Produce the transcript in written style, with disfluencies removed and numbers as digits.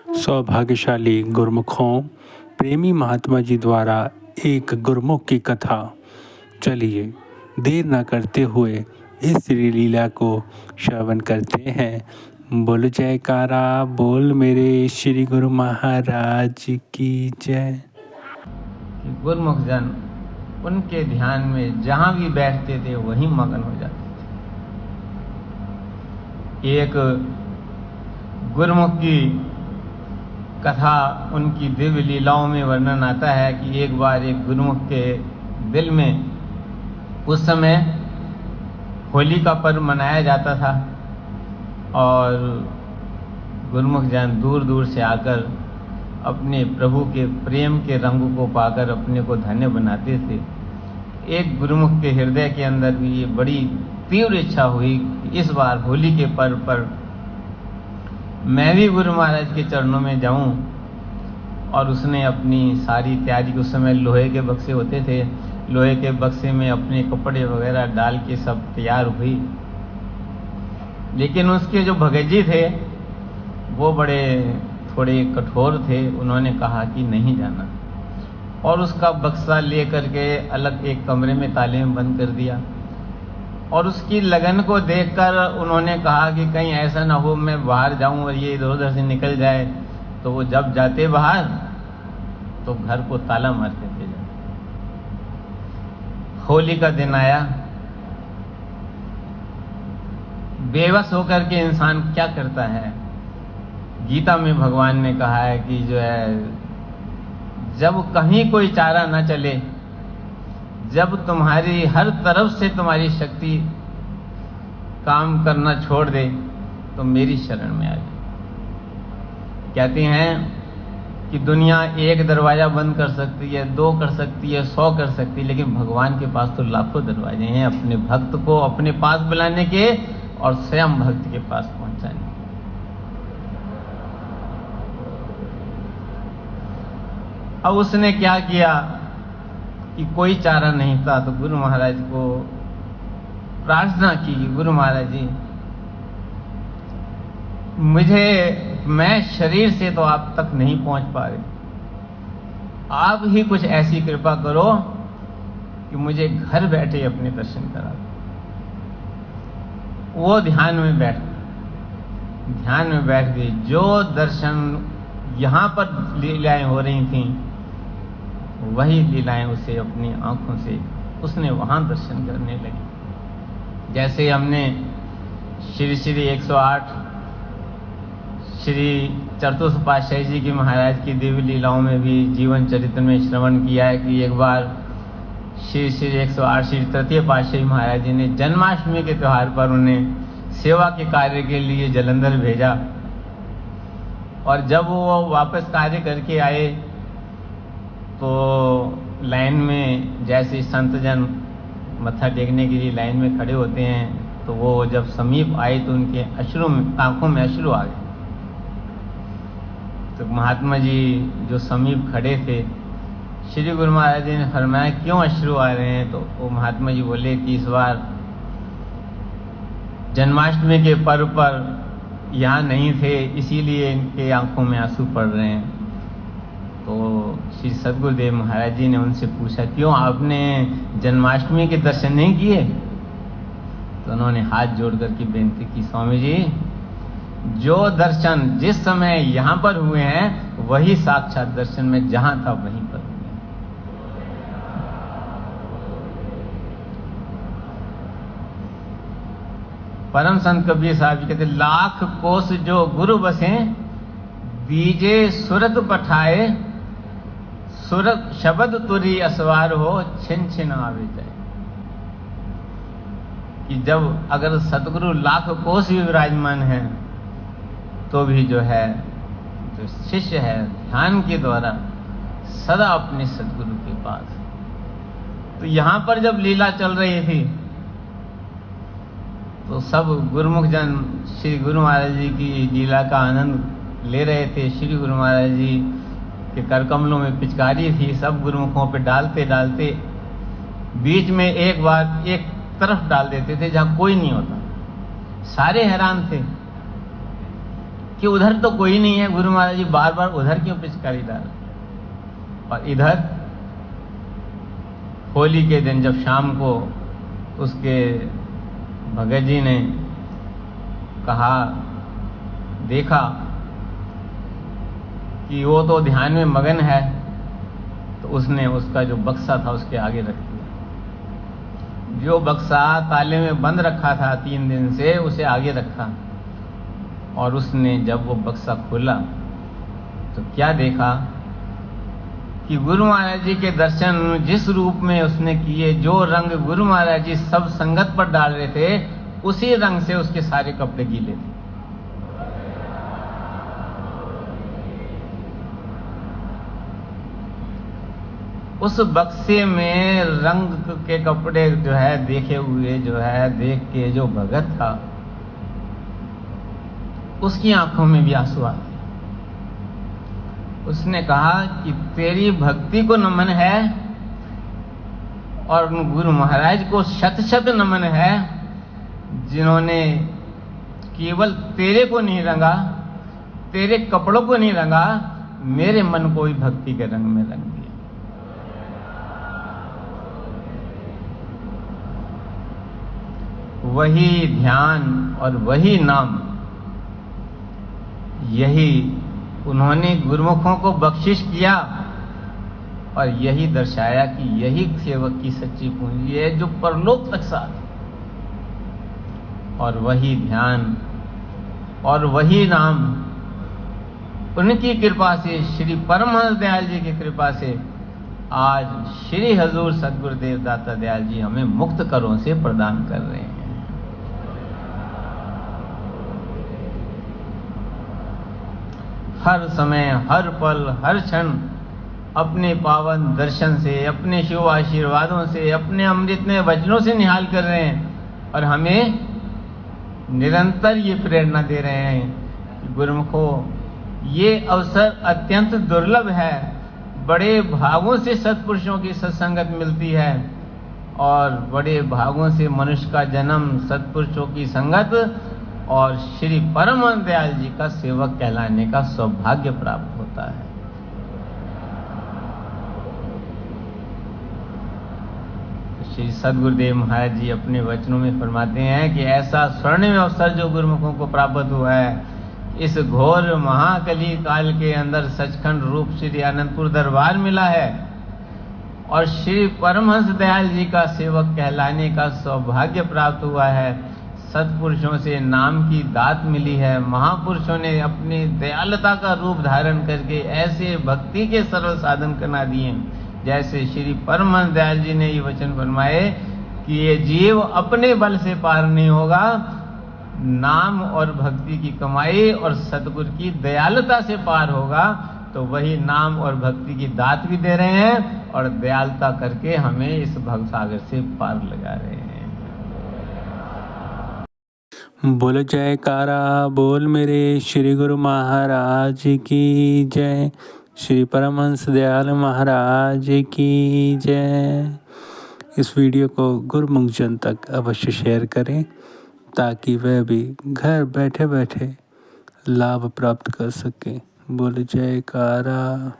सौभाग्यशाली गुरमुखों, प्रेमी महात्मा जी द्वारा एक गुरमुख की कथा। चलिए देर न करते हुए इस श्री लीला को श्रवण करते हैं। बोल जयकारा बोल मेरे श्री गुरु महाराज की जय। गुरमुख जन उनके ध्यान में जहां भी बैठते थे वहीं मगन हो जाते थे। एक गुरमुख की कथा, उनकी दिव्य लीलाओं में वर्णन आता है कि एक बार एक गुरमुख के दिल में उस समय होली का पर्व मनाया जाता था और गुरमुख जन दूर दूर से आकर अपने प्रभु के प्रेम के रंग को पाकर अपने को धन्य बनाते थे। एक गुरमुख के हृदय के अंदर भी ये बड़ी तीव्र इच्छा हुई कि इस बार होली के पर्व पर मैं भी गुरु महाराज के चरणों में जाऊं। और उसने अपनी सारी तैयारी, उस समय लोहे के बक्से होते थे, लोहे के बक्से में अपने कपड़े वगैरह डाल के सब तैयार हुई। लेकिन उसके जो भगत जी थे वो बड़े थोड़े कठोर थे। उन्होंने कहा कि नहीं जाना और उसका बक्सा ले करके अलग एक कमरे में ताले में बंद कर दिया। और उसकी लगन को देखकर उन्होंने कहा कि कहीं ऐसा ना हो मैं बाहर जाऊं और ये इधर उधर से निकल जाए। तो वो जब जाते बाहर तो घर को ताला मार के चले जाते। होली का दिन आया। बेबस होकर के इंसान क्या करता है? गीता में भगवान ने कहा है कि जो है, जब कहीं कोई चारा न चले, जब तुम्हारी हर तरफ से तुम्हारी शक्ति काम करना छोड़ दे, तो मेरी शरण में आ जाए। कहते हैं कि दुनिया एक दरवाजा बंद कर सकती है, 2 कर सकती है, 100 कर सकती है, लेकिन भगवान के पास तो लाखों दरवाजे हैं अपने भक्त को अपने पास बुलाने के और स्वयं भक्त के पास पहुंचाने के। अब उसने क्या किया कि कोई चारा नहीं था तो गुरु महाराज को प्रार्थना की, गुरु महाराज जी मैं शरीर से तो आप तक नहीं पहुंच पा रहे, आप ही कुछ ऐसी कृपा करो कि मुझे घर बैठे अपने दर्शन करा दो। वो ध्यान में बैठ गई। जो दर्शन यहां पर लीलाएं हो रही थीं, वही लीलाएं उसे अपनी आंखों से उसने वहां दर्शन करने लगी। जैसे हमने श्री श्री 108 श्री चतुर्थ पातशाही जी की महाराज की दिव्य लीलाओं में भी जीवन चरित्र में श्रवण किया है कि एक बार श्री श्री 108 श्री तृतीय पातशाही महाराज जी ने जन्माष्टमी के त्योहार पर उन्हें सेवा के कार्य के लिए जलंधर भेजा। और जब वो वापस कार्य करके आए तो लाइन में, जैसे संत जन मत्था टेकने के लिए लाइन में खड़े होते हैं, तो वो जब समीप आए तो उनके आंखों में अश्रु आ गए। तो महात्मा जी जो समीप खड़े थे, श्री गुरु महाराज जी ने फरमाया क्यों अश्रु आ रहे हैं? तो वो महात्मा जी बोले कि इस बार जन्माष्टमी के पर्व पर यहाँ नहीं थे, इसीलिए इनके आंखों में आंसू पड़ रहे हैं। तो श्री सद्गुरुदेव महाराज जी ने उनसे पूछा क्यों आपने जन्माष्टमी के दर्शन नहीं किए? तो उन्होंने हाथ जोड़ करके बेनती की, स्वामी जी जो दर्शन जिस समय यहाँ पर हुए हैं वही साक्षात दर्शन में जहां था वहीं पर हुए। परम संत कबीर साहब जी कहते, लाख कोस जो गुरु बसे, दीजे सुरत पठाए, सुरत शब्द तुरी असवार हो, छिन छिन आवे जाए। कि जब अगर सतगुरु लाख कोस भी विराजमान है तो भी जो है, जो शिष्य है ध्यान के द्वारा सदा अपने सतगुरु के पास। तो यहां पर जब लीला चल रही थी तो सब गुरुमुख जन श्री गुरु महाराज जी की लीला का आनंद ले रहे थे। श्री गुरु महाराज जी के कर कमलों में पिचकारी थी, सब गुरुमुखों पे डालते डालते बीच में एक बार एक तरफ डाल देते थे जहां कोई नहीं होता। सारे हैरान थे कि उधर तो कोई नहीं है, गुरु महाराज जी बार बार उधर क्यों पिचकारी डाल रहे हैं। और इधर होली के दिन जब शाम को उसके भगत जी ने कहा, देखा कि वो तो ध्यान में मगन है, तो उसने उसका जो बक्सा था उसके आगे रख दिया। जो बक्सा ताले में बंद रखा था 3 दिन से, उसे आगे रखा। और उसने जब वो बक्सा खोला तो क्या देखा कि गुरु महाराज जी के दर्शन जिस रूप में उसने किए, जो रंग गुरु महाराज जी सब संगत पर डाल रहे थे, उसी रंग से उसके सारे कपड़े गीले थे। उस बक्से में रंग के कपड़े जो है देखे हुए, जो है देख के जो भगत था, उसकी आंखों में भी आंसू आ गए। उसने कहा कि तेरी भक्ति को नमन है और गुरु महाराज को शत शत नमन है, जिन्होंने केवल तेरे को नहीं रंगा, तेरे कपड़ों को नहीं रंगा, मेरे मन को भी भक्ति के रंग में रंग दिया। वही ध्यान और वही नाम, यही उन्होंने गुरुमुखों को बख्शिश किया और यही दर्शाया कि यही सेवक की सच्ची पूंजी है जो परलोक तक साथ। और वही ध्यान और वही नाम, उनकी कृपा से, श्री परमहंस दयाल जी की कृपा से आज श्री हजूर सद्गुरुदेव दाता दयाल जी हमें मुक्त करों से प्रदान कर रहे हैं। हर समय, हर पल, हर क्षण अपने पावन दर्शन से, अपने शुभ आशीर्वादों से, अपने अमृतमय वचनों से निहाल कर रहे हैं और हमें निरंतर ये प्रेरणा दे रहे हैं कि गुरुमुखों, ये अवसर अत्यंत दुर्लभ है। बड़े भागों से सत्पुरुषों की सत्संगत मिलती है और बड़े भागों से मनुष्य का जन्म सत्पुरुषों की संगत और श्री परमहंस दयाल जी का सेवक कहलाने का सौभाग्य प्राप्त होता है। श्री सद्गुरुदेव महाराज जी अपने वचनों में फरमाते हैं कि ऐसा स्वर्णिम अवसर जो गुरुमुखों को प्राप्त हुआ है, इस घोर महाकली काल के अंदर सचखंड रूप श्री आनंदपुर दरबार मिला है और श्री परमहंस दयाल जी का सेवक कहलाने का सौभाग्य प्राप्त हुआ है। सत्पुरुषों से नाम की दात मिली है। महापुरुषों ने अपनी दयालुता का रूप धारण करके ऐसे भक्ति के सर्व साधन बना दिए, जैसे श्री परमहंस दयाल जी ने ये वचन फरमाए कि ये जीव अपने बल से पार नहीं होगा, नाम और भक्ति की कमाई और सतगुरु की दयालुता से पार होगा। तो वही नाम और भक्ति की दात भी दे रहे हैं और दयालुता करके हमें इस भव सागर से पार लगा रहे हैं। बोल जयकारा बोल मेरे श्री गुरु महाराज की जय, श्री परमहंस दयाल महाराज की जय। इस वीडियो को गुरुमुख जन तक अवश्य शेयर करें ताकि वह भी घर बैठे बैठे लाभ प्राप्त कर सकें। बोल जयकारा।